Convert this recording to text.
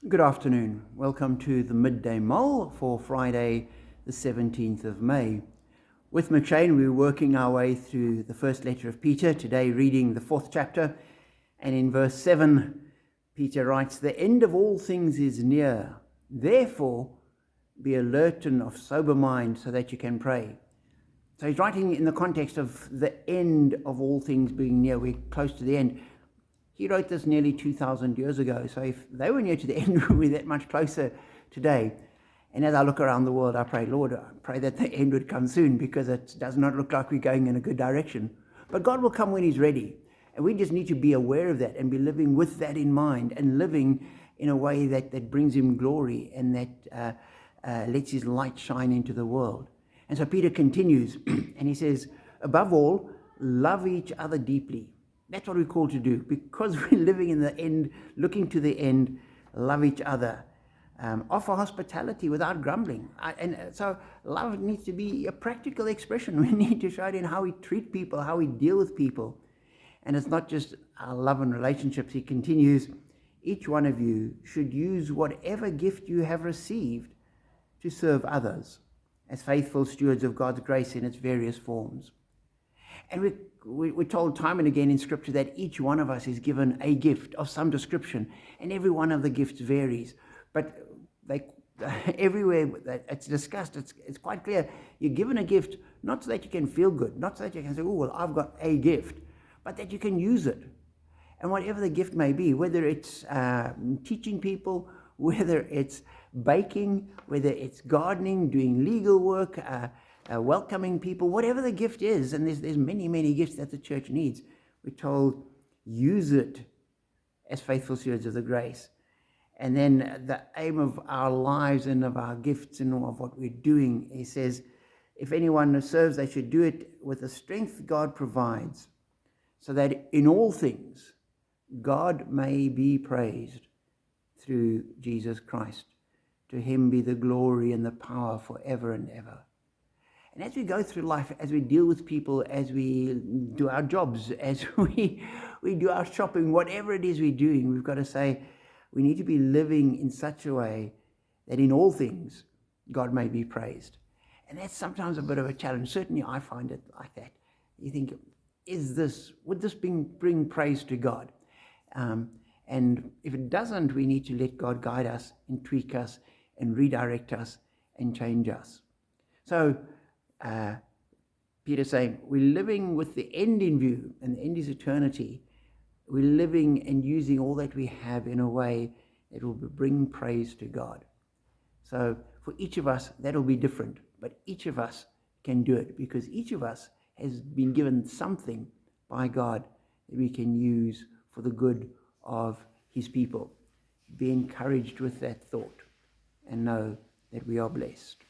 Good afternoon. Welcome to the Midday Mull for Friday, the 17th of May. With McShane, we're working our way through the first letter of Peter, today reading the 4th chapter. And in verse 7, Peter writes, "The end of all things is near. Therefore, be alert and of sober mind so that you can pray." So he's writing in the context of the end of all things being near. We're close to the end. He wrote this nearly 2,000 years ago. So if they were near to the end, we're that much closer today. And as I look around the world, I pray, Lord, I pray that the end would come soon, because it does not look like we're going in a good direction. But God will come when he's ready. And we just need to be aware of that and be living with that in mind, and living in a way that brings him glory and that lets his light shine into the world. And so Peter continues and he says, above all, love each other deeply. That's what we're called to do, because we're living in the end, looking to the end. Love each other. Offer hospitality without grumbling. So love needs to be a practical expression. We need to show it in how we treat people, how we deal with people. And it's not just our love and relationships. He continues, each one of you should use whatever gift you have received to serve others as faithful stewards of God's grace in its various forms. And we're told time and again in Scripture that each one of us is given a gift of some description, and every one of the gifts varies. But everywhere that it's discussed, it's quite clear. You're given a gift not so that you can feel good, not so that you can say, oh, well, I've got a gift, but that you can use it. And whatever the gift may be, whether it's teaching people, whether it's baking, whether it's gardening, doing legal work, welcoming people, whatever the gift is, and there's many gifts that the church needs, we're told, use it as faithful stewards of the grace. And then the aim of our lives and of our gifts and of what we're doing, he says, if anyone serves, they should do it with the strength God provides, so that in all things God may be praised through Jesus Christ. To him be the glory and the power forever and ever. And as we go through life, as we deal with people, as we do our jobs, as we do our shopping, whatever it is we're doing, we've got to say we need to be living in such a way that in all things God may be praised. And that's sometimes a bit of a challenge. Certainly I find it like that. You think, would this bring praise to God? And if it doesn't, we need to let God guide us and tweak us and redirect us and change us. So Peter's saying, we're living with the end in view, and the end is eternity. We're living and using all that we have in a way that will bring praise to God. So for each of us, that'll be different, but each of us can do it, because each of us has been given something by God that we can use for the good of his people. Be encouraged with that thought and know that we are blessed.